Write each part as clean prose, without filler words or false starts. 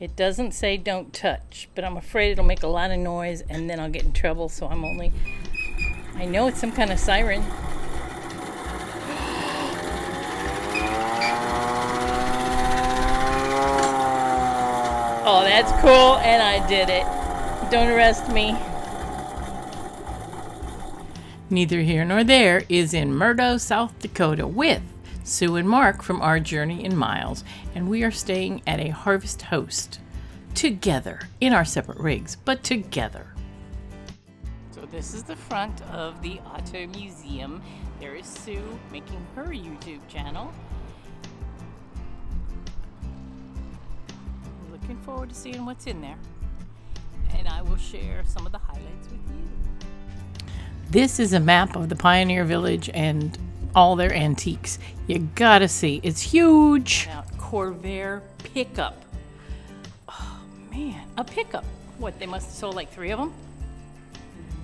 It doesn't say don't touch, but I'm afraid it'll make a lot of noise and then I'll get in trouble, so I know it's some kind of siren. Oh, that's cool, and I did it. Don't arrest me. Neither here nor there is in Murdo, South Dakota with Sue and Mark from Our Journey in Miles, and we are staying at a Harvest Host together in our separate rigs, but together. So this is the front of the Auto Museum. There is Sue making her YouTube channel. Looking forward to seeing what's in there, and I will share some of the highlights with you. This is a map of the Pioneer Village and all their antiques. You gotta see, it's huge. Now, Corvair pickup. Oh man, a pickup. What, they must have sold like 3 of them?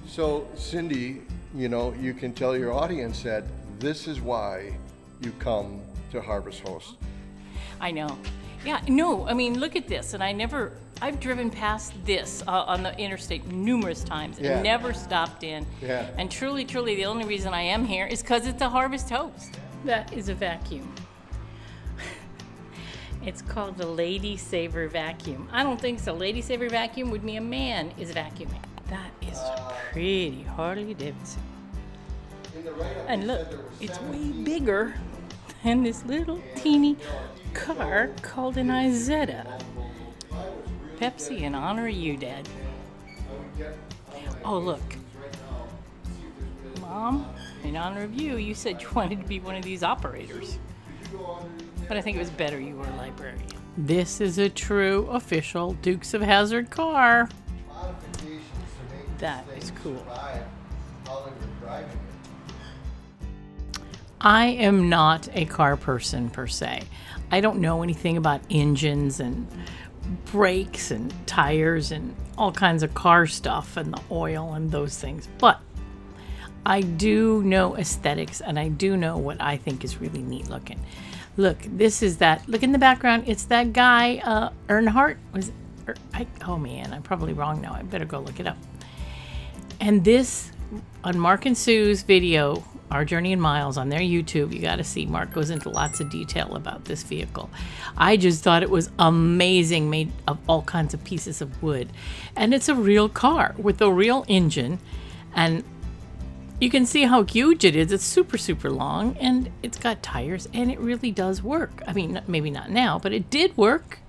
So Cindy, you can tell your audience that this is why you come to Harvest Host. I know. Yeah, no, I mean, look at this. And I've driven past this on the interstate numerous times and never stopped in. Yeah. And truly, the only reason I am here is because it's a Harvest Host. That is a vacuum. It's called a Lady Saver vacuum. I don't think so. Lady Saver vacuum would mean a man is vacuuming. That is pretty Harley-Davidson. And look, it's way bigger than this little teeny car called an Izetta. Pepsi in honor of you, Dad. Oh, look. Mom, in honor of you, you said you wanted to be one of these operators. But I think it was better you were a librarian. This is a true official Dukes of Hazzard car. That is cool. I am not a car person per se. I don't know anything about engines and brakes and tires and all kinds of car stuff and the oil and those things. But I do know aesthetics and I do know what I think is really neat looking. Look, this is that. Look in the background. It's that guy, Earnhardt. Oh man, I'm probably wrong now. I better go look it up. And this, on Mark and Sue's video, Our Journey in Miles, on their YouTube, you got to see. Mark goes into lots of detail about this vehicle. I just thought it was amazing, made of all kinds of pieces of wood. And it's a real car with a real engine. And you can see how huge it is. It's super, super long. And it's got tires. And it really does work. I mean, maybe not now, but it did work.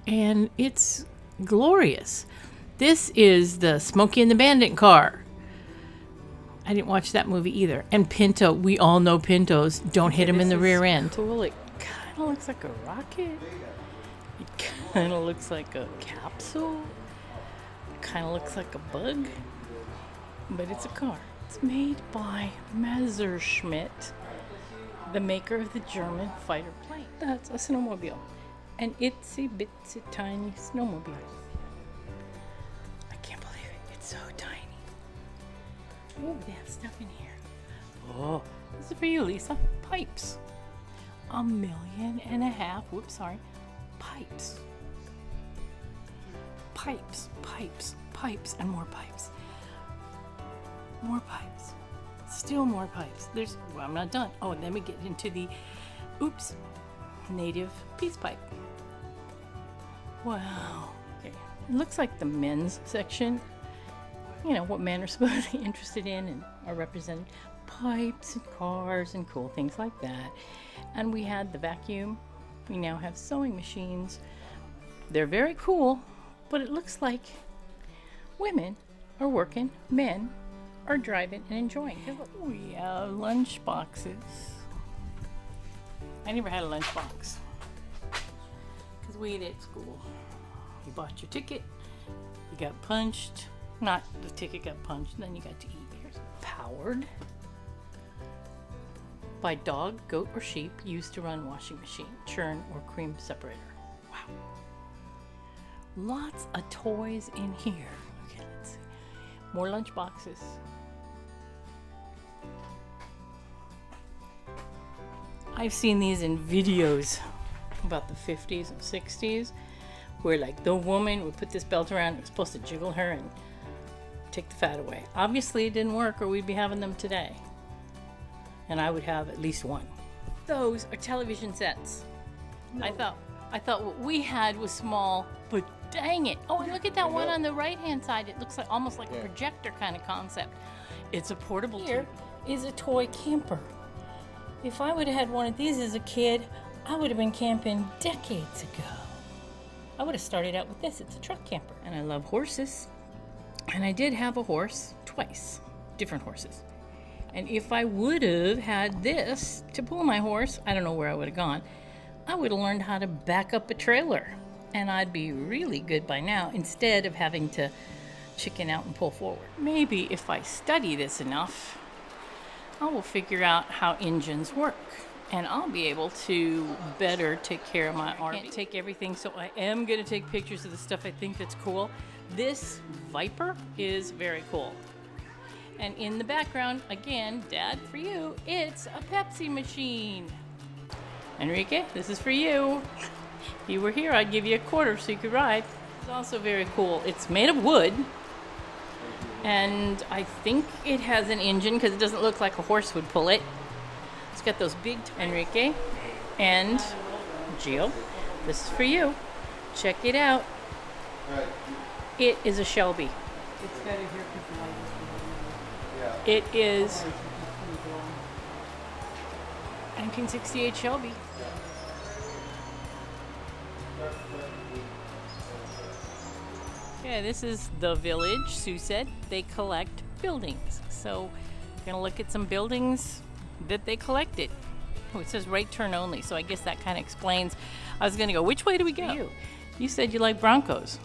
And it's glorious. This is the Smokey and the Bandit car. I didn't watch that movie either. And Pinto, we all know Pintos. Don't hit him in the rear end. Cool. It kind of looks like a rocket. It kind of looks like a capsule. It kind of looks like a bug. But it's a car. It's made by Messerschmitt, the maker of the German fighter plane. That's a snowmobile. An itsy bitsy tiny snowmobile. I can't believe it. It's so tiny. Oh, they have stuff in here. Oh, this is for you, Lisa. Pipes. 1.5 million. Whoops, sorry. Pipes. Pipes, and more pipes. More pipes. Still more pipes. I'm not done. Oh, and then we get into the, native peace pipe. Wow. Okay. It looks like the men's section. What men are supposed to be interested in and are represented. Pipes and cars and cool things like that. And we had the vacuum. We now have sewing machines. They're very cool, but it looks like women are working, men are driving and enjoying. Oh yeah, lunch boxes. I never had a lunch box because we ate at school. You bought your ticket, you got punched. Not the ticket got punched, then you got to eat. Here's powered by dog, goat, or sheep used to run washing machine, churn, or cream separator. Wow. Lots of toys in here. Okay, let's see. More lunch boxes. I've seen these in videos about the 50s and 60s where like the woman would put this belt around, it was supposed to jiggle her and take the fat away. Obviously it didn't work or we'd be having them today. And I would have at least one. Those are television sets. No. I thought what we had was small, but dang it. Oh, and look at that one on the right-hand side. It looks like almost like a projector kind of concept. It's a portable. Here is a toy camper. If I would have had one of these as a kid, I would have been camping decades ago. I would have started out with this. It's a truck camper. And I love horses. And I did have a horse twice, different horses. And if I would have had this to pull my horse, I don't know where I would have gone. I would have learned how to back up a trailer. And I'd be really good by now instead of having to chicken out and pull forward. Maybe if I study this enough, I will figure out how engines work. And I'll be able to better take care of my RV. I can't take everything, so I am going to take pictures of the stuff I think that's cool. This Viper is very cool. And in the background, again, Dad, for you, it's a Pepsi machine. Enrique, this is for you. If you were here, I'd give you a quarter so you could ride. It's also very cool. It's made of wood. And I think it has an engine because it doesn't look like a horse would pull it. It's got those big Enrique and Gio. This is for you. Check it out. It is a Shelby. It's better here because the light is. It is 1968 Shelby. Okay, this is the village. Sue said they collect buildings. So we're going to look at some buildings that they collected. Oh, it says right turn only, so I guess that kind of explains. I was going to go, which way do we go? You said you like Broncos.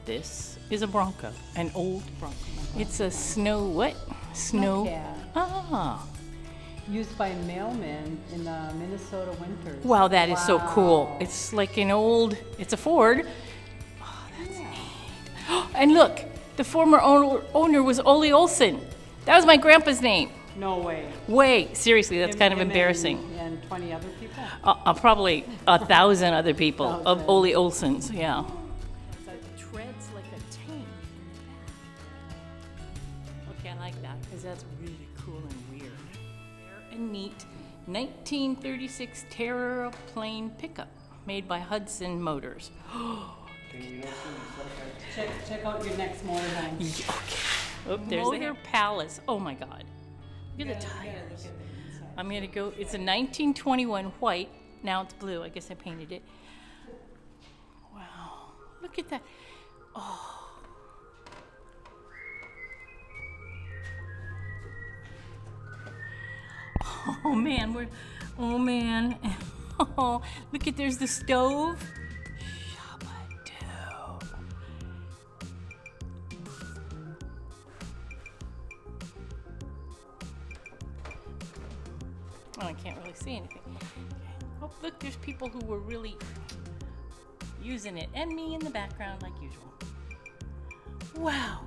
This is a Bronco, an old Bronco. It's a snow what? Snow. Ah. Used by mailmen in the Minnesota winters. Wow, that is so cool. It's like an old, it's a Ford. Oh, that's neat. And look, the former owner was Ole Olson. That was my grandpa's name. No way. Wait, seriously, that's kind of embarrassing. And 20 other people? Probably 1,000 other people of Ole Olsons, yeah. It treads like a tank. Okay, I like that because that's really cool and weird. A neat 1936 Terraplane pickup made by Hudson Motors. Check out your next motorhome. Yeah, okay. Oh, there's Motor Palace. Oh my God. Look at the tires. I'm going to go, it's a 1921 white. Now it's blue. I guess I painted it. Wow. Look at that. Oh. Oh man, oh man. Oh, look at, there's the stove. Oh, I can't really see anything. Oh, look, there's people who were really using it, and me in the background like usual. Wow.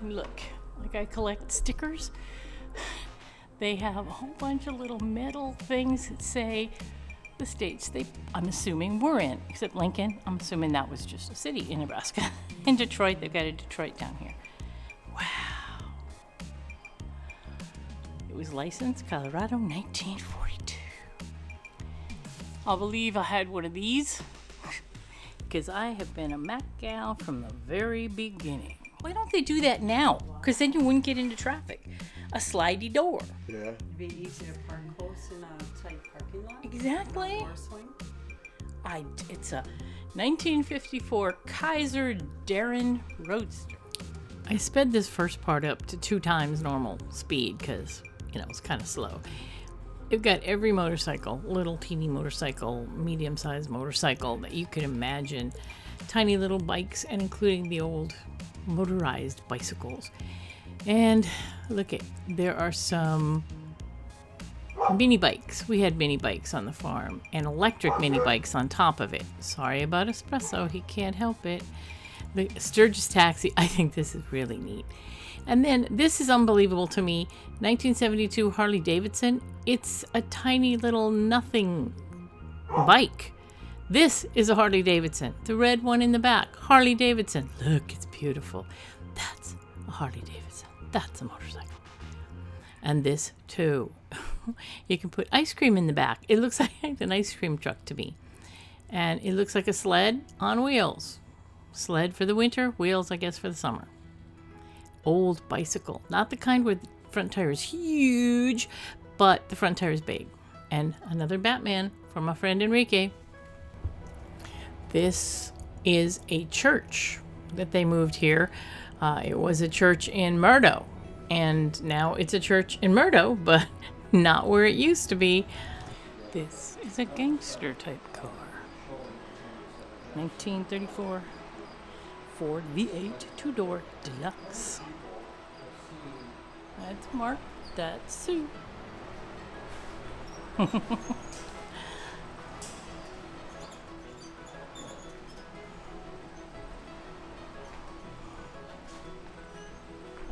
And look, like I collect stickers. They have a whole bunch of little metal things that say the states I'm assuming we're in, except Lincoln. I'm assuming that was just a city in Nebraska. In Detroit, they've got a Detroit down here. Wow. It was licensed Colorado 1942. I'll believe I had one of these because I have been a Mac gal from the very beginning. Why don't they do that now? Because then you wouldn't get into traffic. A slidey door. Yeah. It'd be easy to park close in a tight parking lot. Exactly. Or swing. It's a 1954 Kaiser Darren Roadster. I sped this first part up to 2 times normal speed because, it's kind of slow. It got every motorcycle, little teeny motorcycle, medium-sized motorcycle that you could imagine, tiny little bikes, and including the old motorized bicycles. And look there are some mini bikes. We had mini bikes on the farm and electric mini bikes on top of it. Sorry about Espresso, he can't help it. The Sturgis Taxi, I think this is really neat. And then this is unbelievable to me, 1972 Harley-Davidson. It's a tiny little nothing bike This is a Harley-Davidson. The red one in the back. Harley-Davidson. Look, it's beautiful. That's a Harley-Davidson. That's a motorcycle. And this too. You can put ice cream in the back. It looks like an ice cream truck to me. And it looks like a sled on wheels. Sled for the winter, wheels, I guess, for the summer. Old bicycle. Not the kind where the front tire is huge, but the front tire is big. And another Batman from my friend Enrique. This is a church that they moved here. It was a church in Murdo. And now it's a church in Murdo, but not where it used to be. This is a gangster type car. 1934 Ford V8 two-door deluxe. That's Mark. That's Sue. I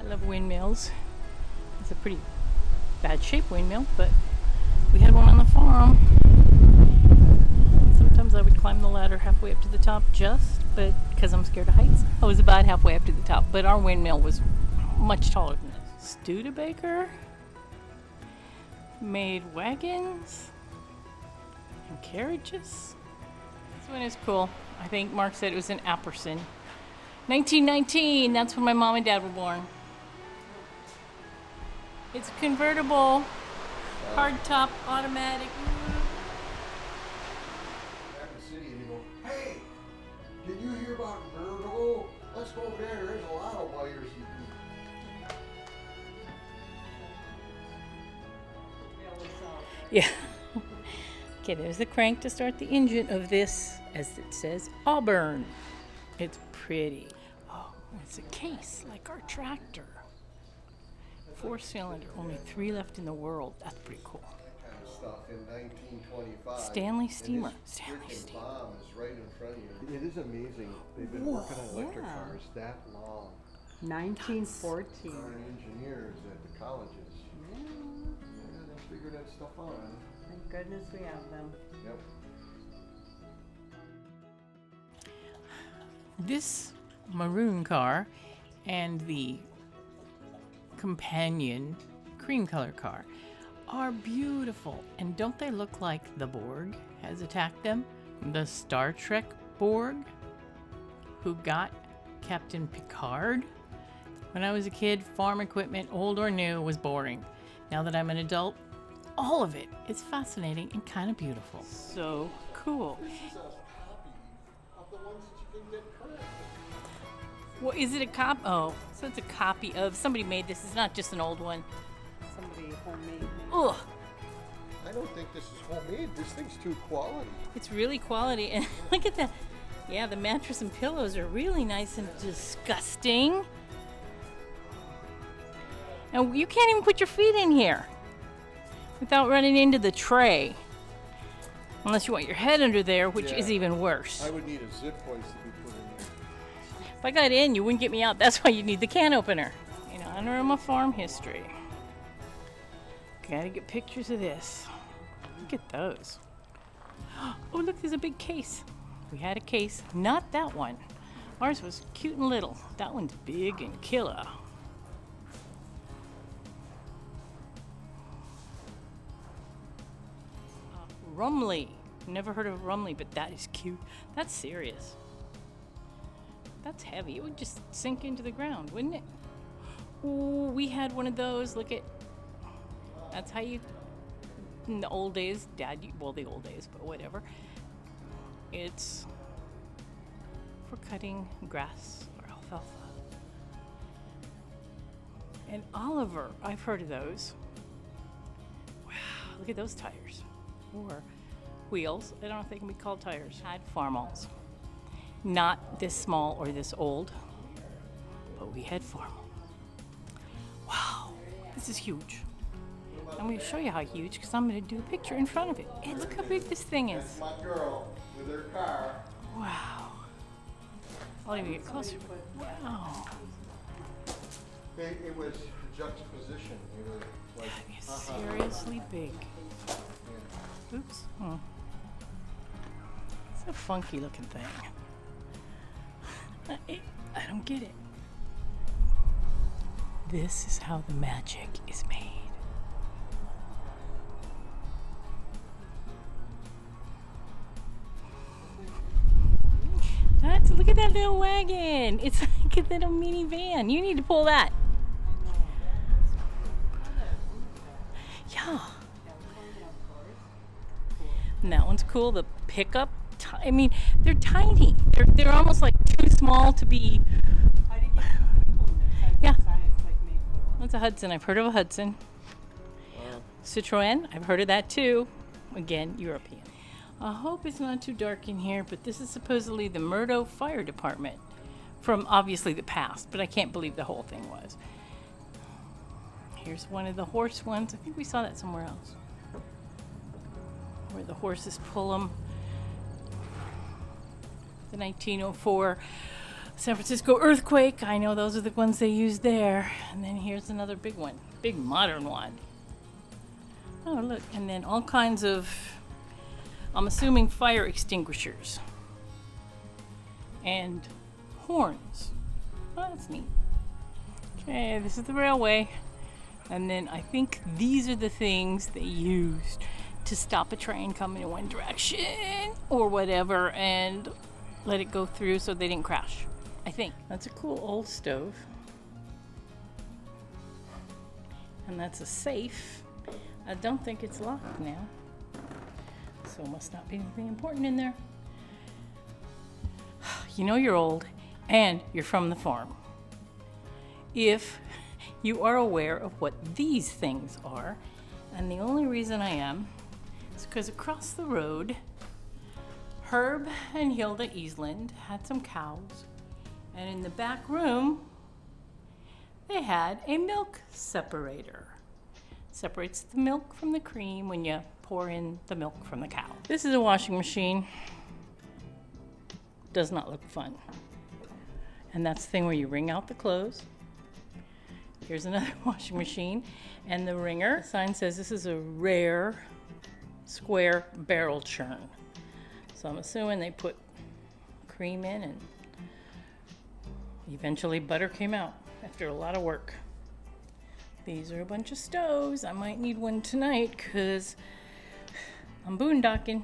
love windmills. It's a pretty bad shape windmill, but we had one on the farm. Sometimes I would climb the ladder halfway up to the top but because I'm scared of heights, I was about halfway up to the top, but our windmill was much taller than this. Studebaker made wagons and carriages. This one is cool. I think Mark said it was an Apperson. 1919, that's when my mom and dad were born. It's convertible, hardtop, automatic. Back in the city and you go, hey, did you hear about Murdo? Let's go over there. There's a lot of wires you can. Yeah. Okay, there's the crank to start the engine of this, as it says, Auburn. It's pretty. Oh, it's a case like our tractor. 4-cylinder, only 3 left in the world. That's pretty cool. Kind of stuff in 1925. Stanley steamer. And this Stanley freaking steamer. bomb is right in front of you. It is amazing. They've been working on electric Yeah. cars that long. 1914. Darn engineers at the colleges. Yeah. Yeah, they figure that stuff out. Thank goodness we have them. Yep. This maroon car and the companion cream color car are beautiful. And don't they look like the Borg has attacked them? The Star Trek Borg who got Captain Picard? When I was a kid, farm equipment, old or new, was boring. Now that I'm an adult, all of it is fascinating and kind of beautiful. So cool. This is a copy of the ones that you can get current. Well, is it a copy? Oh, so it's a copy of somebody made this. It's not just an old one. Somebody homemade. Ugh, I don't think this is homemade. This thing's too quality. it's really quality. And look at that. Yeah, the mattress and pillows are really nice and disgusting. And you can't even put your feet in here without running into the tray. Unless you want your head under there, which is Yeah. even worse. I would need a zip hoist to be put in there. If I got in, you wouldn't get me out. That's why you need the can opener. In honor of my farm history. Gotta get pictures of this. Look at those. Oh, look, there's a big case. We had a case. Not that one. Ours was cute and little. That one's big and killer. Rumley. Never heard of Rumley, but that is cute. That's serious. That's heavy. It would just sink into the ground, wouldn't it? Ooh, we had one of those. Look at. That's how you. In the old days, Dad. Well, the old days, but whatever. It's for cutting grass or alfalfa. And Oliver, I've heard of those. Wow, look at those tires. Or wheels. I don't know if they can be called tires. Had farmals. Not this small or this old, but we had farmal. Wow, this is huge. I'm going to show you how huge because I'm going to do a picture in front of it. Hey, look how big this thing is. That's my girl with her car. Wow. I'll even get closer. Wow. It was juxtaposition. They were like, That is seriously big. Oops. So A funky looking thing. I don't get it. This is how the magic is made. Look at that little wagon. It's like a little minivan. You need to pull that. Yeah. And that one's cool. The pickup. I mean, they're tiny. They're almost like too small to be. Yeah. That's a Hudson. I've heard of a Hudson. Citroen. I've heard of that too. Again, European. I hope it's not too dark in here, but this is supposedly the Murdo Fire Department from obviously the past, but I can't believe the whole thing was. Here's one of the horse ones. I think we saw that somewhere else. Where the horses pull them. The 1904 San Francisco earthquake. I know those are the ones they used there. And then here's another big one. Big modern one. Oh, look. And then all kinds of, I'm assuming, fire extinguishers. And horns. Oh, that's neat. Okay, this is the railway. And then I think these are the things they used to stop a train coming in one direction or whatever and let it go through so they didn't crash. I think. That's a cool old stove. And that's a safe. I don't think it's locked now. So must not be anything important in there. You know you're old and you're from the farm if you are aware of what these things are. And the only reason I am is because across the road, Herb and Hilda Eastland had some cows, and in the back room, they had a milk separator. Separates the milk from the cream when you pour in the milk from the cow. This is a washing machine. Does not look fun. And that's the thing where you wring out the clothes. Here's another washing machine. And the wringer, the sign says this is a rare square barrel churn. So I'm assuming they put cream in and eventually butter came out after a lot of work. These are a bunch of stoves. I might need one tonight because I'm boondocking.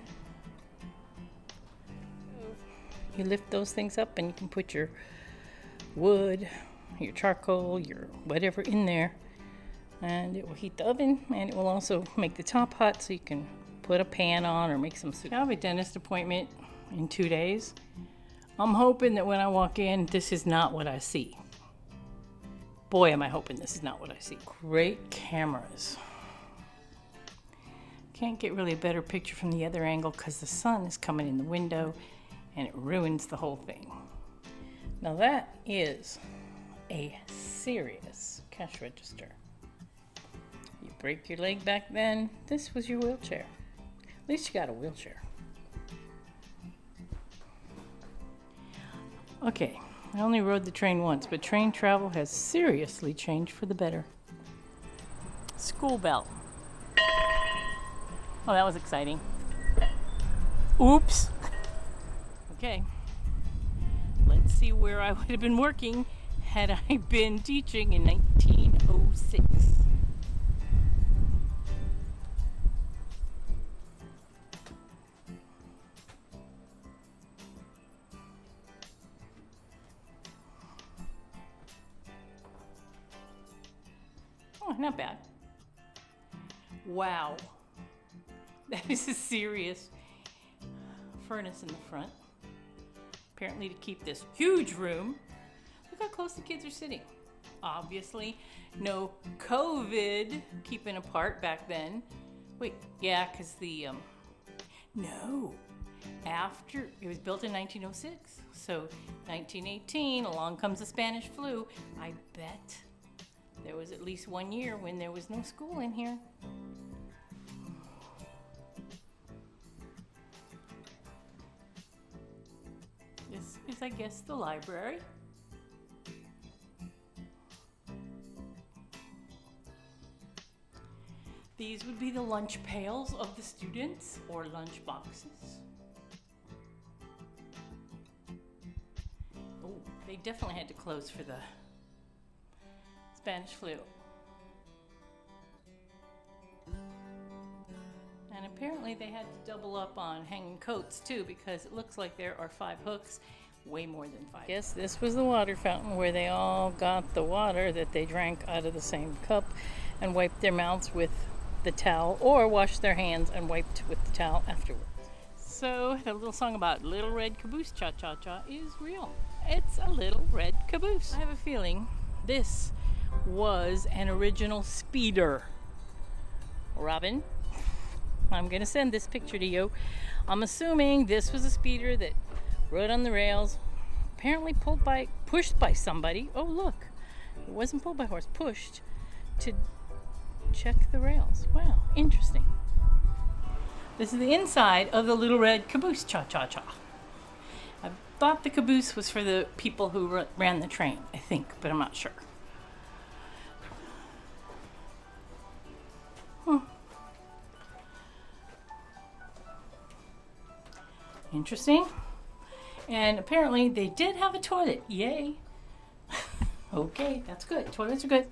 You lift those things up and you can put your wood, your charcoal, your whatever in there, and it will heat the oven, and it will also make the top hot so you can put a pan on or make some soup. I have a dentist appointment in 2 days. I'm hoping that when I walk in, this is not what I see. Boy, am I hoping this is not what I see. Great cameras. Can't get really a better picture from the other angle because the sun is coming in the window and it ruins the whole thing. Now that is a serious cash register. You break your leg back then, this was your wheelchair. At least you got a wheelchair. Okay, I only rode the train once, but train travel has seriously changed for the better. School bell. Oh, that was exciting. Oops. Okay. Let's see where I would have been working had I been teaching in 1906. Oh, not bad. Wow. That is a serious furnace in the front. Apparently to keep this huge room. Look how close the kids are sitting. Obviously, no COVID keeping apart back then. Wait, yeah, because the, no. After, it was built in 1906. So 1918, along comes the Spanish flu. I bet there was at least 1 year when there was no school in here. This is, I guess, the library. These would be the lunch pails of the students, or lunch boxes. They definitely had to close for the Spanish flu. And apparently they had to double up on hanging coats too, because it looks like there are 5 hooks, way more than 5. Yes, this was the water fountain where they all got the water that they drank out of the same cup and wiped their mouths with the towel, or washed their hands and wiped with the towel afterwards. So the little song about Little Red Caboose Cha-Cha-Cha is real. It's a little red caboose. I have a feeling this was an original speeder. Robin, I'm gonna send this picture to you. I'm assuming this was a speeder that rode on the rails, apparently pushed by somebody. Oh look, it wasn't pulled by a horse, pushed to check the rails. Wow, interesting. This is the inside of the Little Red Caboose Cha-Cha-Cha. I thought the caboose was for the people who ran the train, I think, but I'm not sure. Interesting. And apparently they did have a toilet. Yay. Okay, that's good. Toilets are good.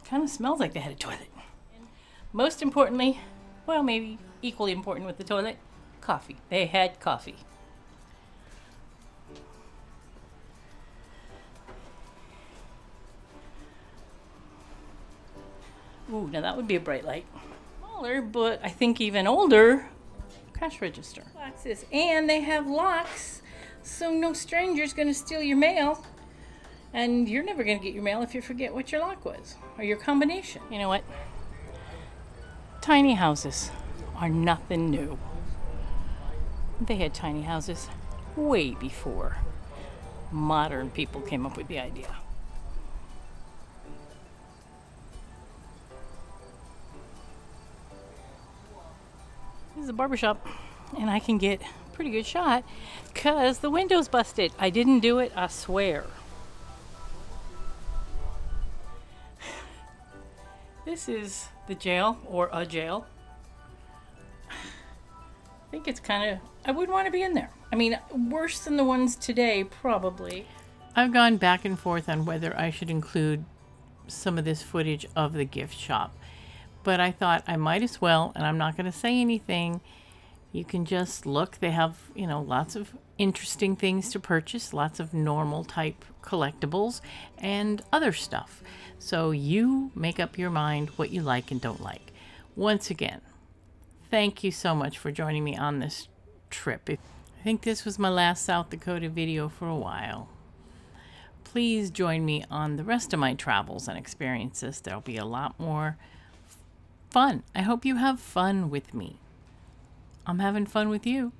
Kind of smells like they had a toilet. And most importantly, well, maybe equally important with the toilet, coffee. They had coffee. Ooh, now that would be a bright light. Smaller, but I think even older, cash register. Boxes. And they have locks, so no stranger's gonna steal your mail. And you're never gonna get your mail if you forget what your lock was, or your combination. You know what? Tiny houses are nothing new. They had tiny houses way before modern people came up with the idea. This is a barber shop, and I can get a pretty good shot because the window's busted. I didn't do it, I swear. This is the jail, or a jail. I think it's kind of, I wouldn't want to be in there. I mean, worse than the ones today, probably. I've gone back and forth on whether I should include some of this footage of the gift shop. But I thought I might as well, and I'm not going to say anything. You can just look. They have, lots of interesting things to purchase, lots of normal type collectibles and other stuff. So you make up your mind what you like and don't like. Once again, thank you so much for joining me on this trip. I think this was my last South Dakota video for a while. Please join me on the rest of my travels and experiences. There'll be a lot more fun. I hope you have fun with me. I'm having fun with you.